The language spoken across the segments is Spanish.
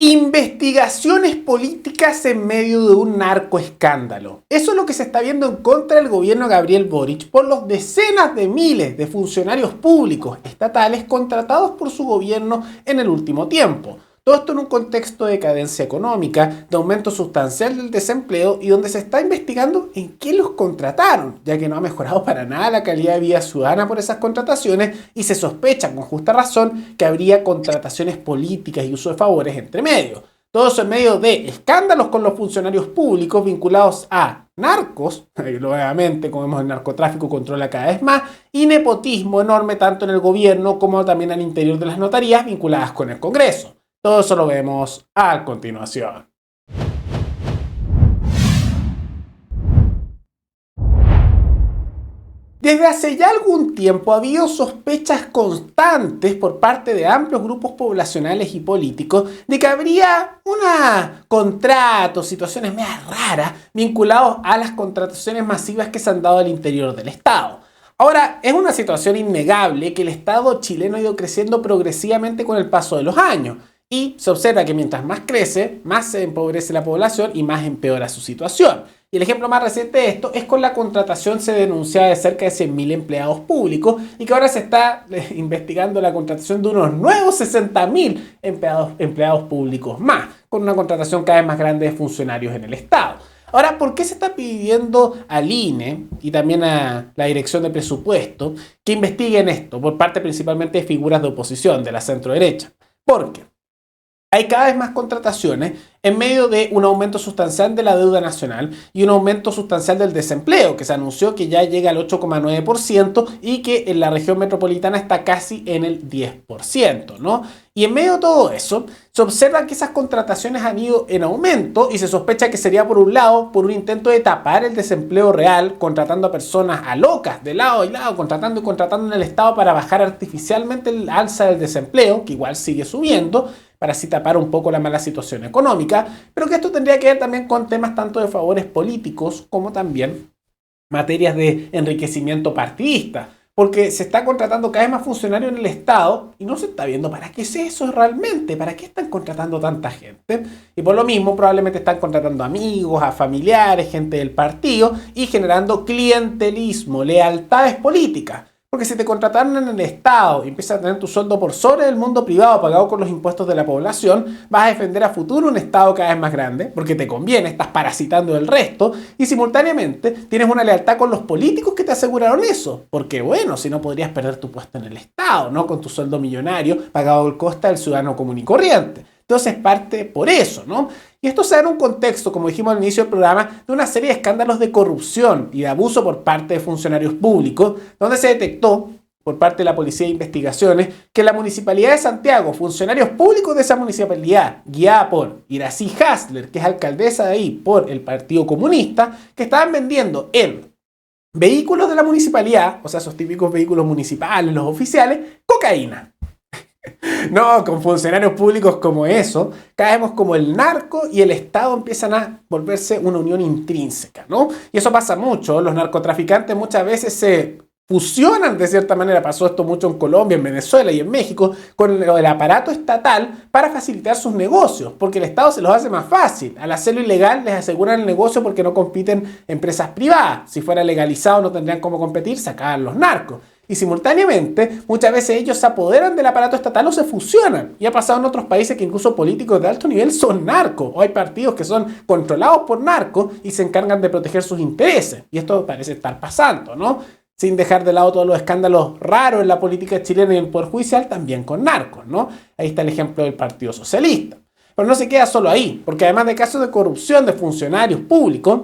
Investigaciones políticas en medio de un narcoescándalo. Eso es lo que se está viendo en contra del gobierno de Gabriel Boric por los decenas de miles de funcionarios públicos estatales contratados por su gobierno en el último tiempo. Todo esto en un contexto de decadencia económica, de aumento sustancial del desempleo y donde se está investigando en qué los contrataron, ya que no ha mejorado para nada la calidad de vida ciudadana por esas contrataciones y se sospecha con justa razón que habría contrataciones políticas y uso de favores entre medio. Todo eso en medio de escándalos con los funcionarios públicos vinculados a narcos, nuevamente como vemos el narcotráfico controla cada vez más, y nepotismo enorme tanto en el gobierno como también al interior de las notarías vinculadas con el Congreso. Todo eso lo vemos a continuación. Desde hace ya algún tiempo ha habido sospechas constantes por parte de amplios grupos poblacionales y políticos de que habría contratos, situaciones medio raras vinculados a las contrataciones masivas que se han dado al interior del Estado. Ahora, es una situación innegable que el Estado chileno ha ido creciendo progresivamente con el paso de los años. Y se observa que mientras más crece, más se empobrece la población y más empeora su situación. Y el ejemplo más reciente de esto es con la contratación se denunciaba de cerca de 100.000 empleados públicos y que ahora se está investigando la contratación de unos nuevos 60.000 empleados públicos más, con una contratación cada vez más grande de funcionarios en el Estado. Ahora, ¿por qué se está pidiendo al INE y también a la Dirección de Presupuesto que investiguen esto por parte principalmente de figuras de oposición, de la centro-derecha? Porque hay cada vez más contrataciones en medio de un aumento sustancial de la deuda nacional y un aumento sustancial del desempleo, que se anunció que ya llega al 8,9% y que en la región metropolitana está casi en el 10%, ¿no? Y en medio de todo eso, se observa que esas contrataciones han ido en aumento y se sospecha que sería por un lado, por un intento de tapar el desempleo real, contratando a personas a locas de lado y lado, contratando y contratando en el Estado para bajar artificialmente el alza del desempleo, que igual sigue subiendo, para así tapar un poco la mala situación económica, pero que esto tendría que ver también con temas tanto de favores políticos como también materias de enriquecimiento partidista, porque se está contratando cada vez más funcionarios en el Estado y no se está viendo para qué es eso realmente, para qué están contratando tanta gente. Y por lo mismo probablemente están contratando amigos, a familiares, gente del partido y generando clientelismo, lealtades políticas. Porque si te contrataron en el Estado y empiezas a tener tu sueldo por sobre el mundo privado pagado con los impuestos de la población, vas a defender a futuro un Estado cada vez más grande, porque te conviene, estás parasitando el resto, y simultáneamente tienes una lealtad con los políticos que te aseguraron eso, porque bueno, si no podrías perder tu puesto en el Estado, ¿no? Con tu sueldo millonario pagado al costa del ciudadano común y corriente. Entonces parte por eso, ¿no? Y esto se da en un contexto, como dijimos al inicio del programa, de una serie de escándalos de corrupción y de abuso por parte de funcionarios públicos, donde se detectó por parte de la Policía de Investigaciones que en la Municipalidad de Santiago, funcionarios públicos de esa municipalidad, guiada por Iracy Hasler, que es alcaldesa de ahí por el Partido Comunista, que estaban vendiendo en vehículos de la municipalidad, o sea, esos típicos vehículos municipales, los oficiales, cocaína. No, con funcionarios públicos como eso, caemos como el narco y el Estado empiezan a volverse una unión intrínseca, ¿no? Y eso pasa mucho, los narcotraficantes muchas veces se fusionan de cierta manera, pasó esto mucho en Colombia, en Venezuela y en México, con el aparato estatal para facilitar sus negocios, porque el Estado se los hace más fácil. Al hacerlo ilegal les aseguran el negocio porque no compiten empresas privadas. Si fuera legalizado no tendrían cómo competir, sacaban los narcos. Y simultáneamente, muchas veces ellos se apoderan del aparato estatal o se fusionan. Y ha pasado en otros países que incluso políticos de alto nivel son narcos. O hay partidos que son controlados por narcos y se encargan de proteger sus intereses. Y esto parece estar pasando, ¿no? Sin dejar de lado todos los escándalos raros en la política chilena y en el Poder Judicial, también con narcos, ¿no? Ahí está el ejemplo del Partido Socialista. Pero no se queda solo ahí, porque además de casos de corrupción de funcionarios públicos,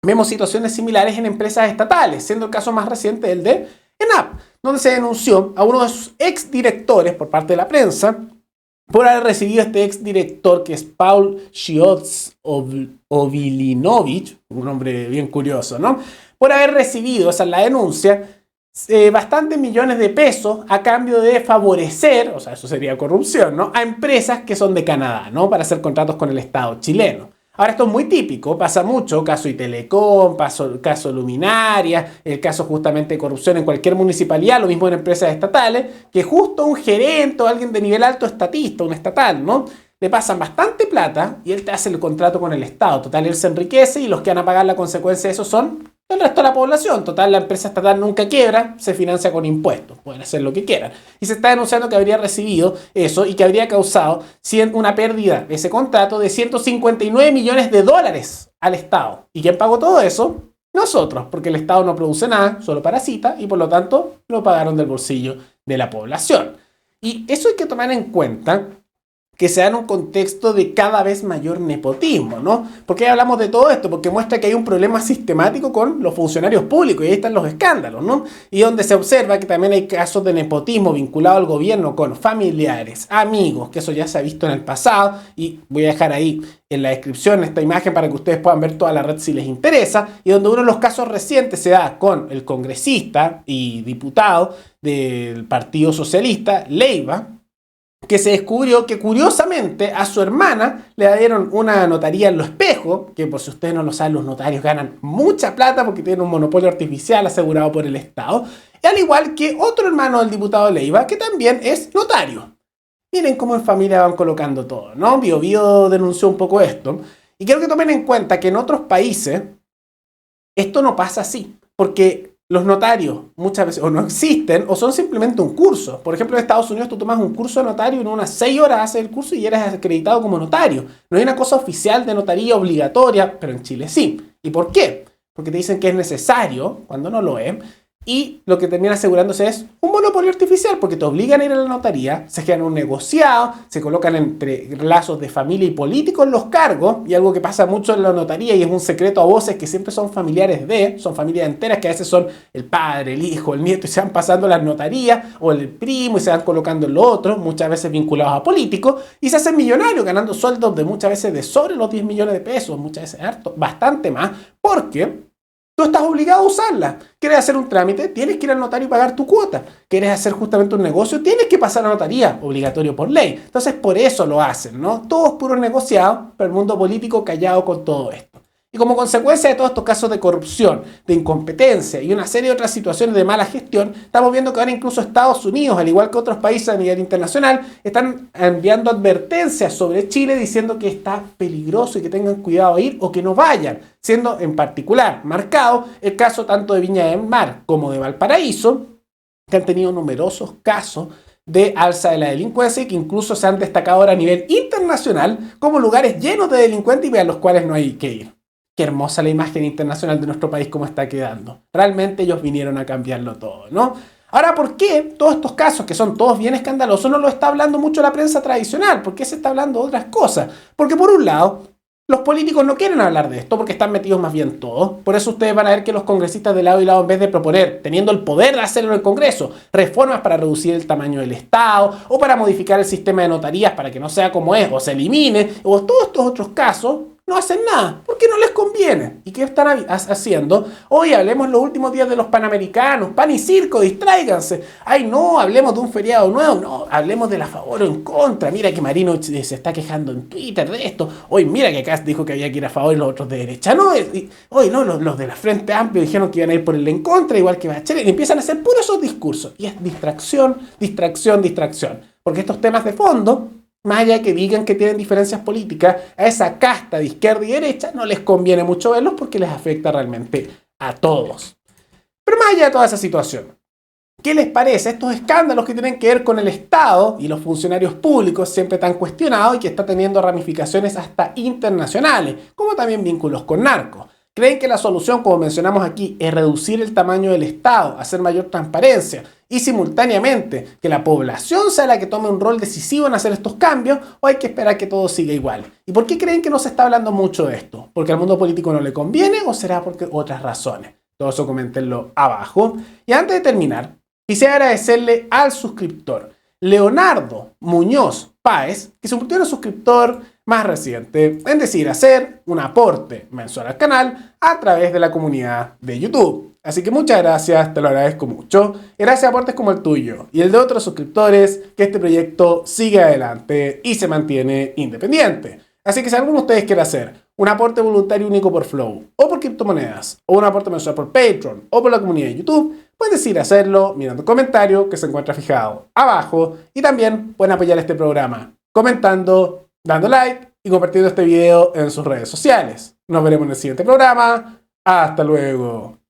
vemos situaciones similares en empresas estatales, siendo el caso más reciente el de ENAP, donde se denunció a uno de sus exdirectores por parte de la prensa por haber recibido este exdirector que es Paul Schiotz Obilinovich, un nombre bien curioso, ¿no? Por haber recibido, esa es la denuncia, bastantes millones de pesos a cambio de favorecer, o sea, eso sería corrupción, ¿no? A empresas que son de Canadá, ¿no? Para hacer contratos con el Estado chileno. Ahora, esto es muy típico, pasa mucho, caso Itelecom, caso Luminaria, el caso justamente de corrupción en cualquier municipalidad, lo mismo en empresas estatales, que justo un gerente o alguien de nivel alto estatista, un estatal, ¿no? le pasan bastante plata y él te hace el contrato con el Estado. Total, él se enriquece y los que van a pagar la consecuencia de eso son el resto de la población. Total, la empresa estatal nunca quiebra, se financia con impuestos, pueden hacer lo que quieran. Y se está denunciando que habría recibido eso y que habría causado una pérdida de ese contrato de 159 millones de dólares al Estado. ¿Y quién pagó todo eso? Nosotros, porque el Estado no produce nada, solo parasita, y por lo tanto lo pagaron del bolsillo de la población. Y eso hay que tomar en cuenta, que se da en un contexto de cada vez mayor nepotismo, ¿no? ¿Por qué hablamos de todo esto? Porque muestra que hay un problema sistemático con los funcionarios públicos y ahí están los escándalos, ¿no? Y donde se observa que también hay casos de nepotismo vinculado al gobierno con familiares, amigos, que eso ya se ha visto en el pasado y voy a dejar ahí en la descripción esta imagen para que ustedes puedan ver toda la red si les interesa, y donde uno de los casos recientes se da con el congresista y diputado del Partido Socialista, Leiva, que se descubrió que curiosamente a su hermana le dieron una notaría en Lo Espejo, que por si ustedes no lo saben, los notarios ganan mucha plata porque tienen un monopolio artificial asegurado por el Estado, y al igual que otro hermano del diputado Leiva, que también es notario. Miren cómo en familia van colocando todo, ¿no? Bio Bio denunció un poco esto, y quiero que tomen en cuenta que en otros países esto no pasa así, porque los notarios muchas veces o no existen o son simplemente un curso. Por ejemplo, en Estados Unidos tú tomas un curso de notario y en unas 6 horas haces el curso y eres acreditado como notario. No hay una cosa oficial de notaría obligatoria, pero en Chile sí. ¿Y por qué? Porque te dicen que es necesario cuando no lo es. Y lo que termina asegurándose es un monopolio artificial, porque te obligan a ir a la notaría, se generan un negociado, se colocan entre lazos de familia y políticos los cargos, y algo que pasa mucho en la notaría y es un secreto a voces que siempre son familiares son familias enteras que a veces son el padre, el hijo, el nieto, y se van pasando las notarías, o el primo, y se van colocando en lo otro, muchas veces vinculados a políticos, y se hacen millonarios ganando sueldos de muchas veces de sobre los 10 millones de pesos, muchas veces harto, bastante más, porque tú estás obligado a usarla. ¿Quieres hacer un trámite? Tienes que ir al notario y pagar tu cuota. ¿Quieres hacer justamente un negocio? Tienes que pasar a la notaría, obligatorio por ley. Entonces, por eso lo hacen, ¿no? Todos puros negociados, pero el mundo político callado con todo esto. Y como consecuencia de todos estos casos de corrupción, de incompetencia y una serie de otras situaciones de mala gestión, estamos viendo que ahora incluso Estados Unidos, al igual que otros países a nivel internacional, están enviando advertencias sobre Chile diciendo que está peligroso y que tengan cuidado de ir o que no vayan, siendo en particular marcado el caso tanto de Viña del Mar como de Valparaíso, que han tenido numerosos casos de alza de la delincuencia y que incluso se han destacado ahora a nivel internacional como lugares llenos de delincuentes y a los cuales no hay que ir. Qué hermosa la imagen internacional de nuestro país como está quedando. Realmente ellos vinieron a cambiarlo todo, ¿no? Ahora, ¿por qué todos estos casos, que son todos bien escandalosos, no lo está hablando mucho la prensa tradicional? ¿Por qué se está hablando de otras cosas? Porque por un lado, los políticos no quieren hablar de esto porque están metidos más bien todos. Por eso ustedes van a ver que los congresistas de lado y lado, en vez de proponer, teniendo el poder de hacerlo en el Congreso, reformas para reducir el tamaño del Estado o para modificar el sistema de notarías para que no sea como es o se elimine, o todos estos otros casos, no hacen nada, porque no les conviene. ¿Y qué están haciendo? Hoy hablemos los últimos días de los Panamericanos, pan y circo, distráiganse. Ay, no, hablemos de un feriado nuevo, no, hablemos de la favor o en contra. Mira que Marino se está quejando en Twitter de esto. Hoy mira que acá dijo que había que ir a favor y los otros de derecha. No, hoy no, los de la Frente Amplio dijeron que iban a ir por el en contra, igual que Bachelet, y empiezan a hacer puros esos discursos. Y es distracción, distracción, distracción. Porque estos temas de fondo, más allá de que digan que tienen diferencias políticas, a esa casta de izquierda y derecha no les conviene mucho verlos porque les afecta realmente a todos. Pero más allá de toda esa situación, ¿qué les parece estos escándalos que tienen que ver con el Estado y los funcionarios públicos siempre tan cuestionados y que está teniendo ramificaciones hasta internacionales, como también vínculos con narcos? ¿Creen que la solución, como mencionamos aquí, es reducir el tamaño del Estado, hacer mayor transparencia y simultáneamente que la población sea la que tome un rol decisivo en hacer estos cambios, o hay que esperar que todo siga igual? ¿Y por qué creen que no se está hablando mucho de esto? ¿Porque al mundo político no le conviene o será porque otras razones? Todo eso coméntenlo abajo. Y antes de terminar, quisiera agradecerle al suscriptor Leonardo Muñoz Páez, que se convirtió en el suscriptor más reciente, es decir, hacer un aporte mensual al canal a través de la comunidad de YouTube. Así que muchas gracias, te lo agradezco mucho. Gracias a aportes como el tuyo y el de otros suscriptores, que este proyecto sigue adelante y se mantiene independiente. Así que si alguno de ustedes quiere hacer un aporte voluntario único por Flow, o por criptomonedas, o un aporte mensual por Patreon, o por la comunidad de YouTube, pueden decidir hacerlo mirando el comentario que se encuentra fijado abajo, y también pueden apoyar este programa comentando dando like y compartiendo este video en sus redes sociales. Nos veremos en el siguiente programa. Hasta luego.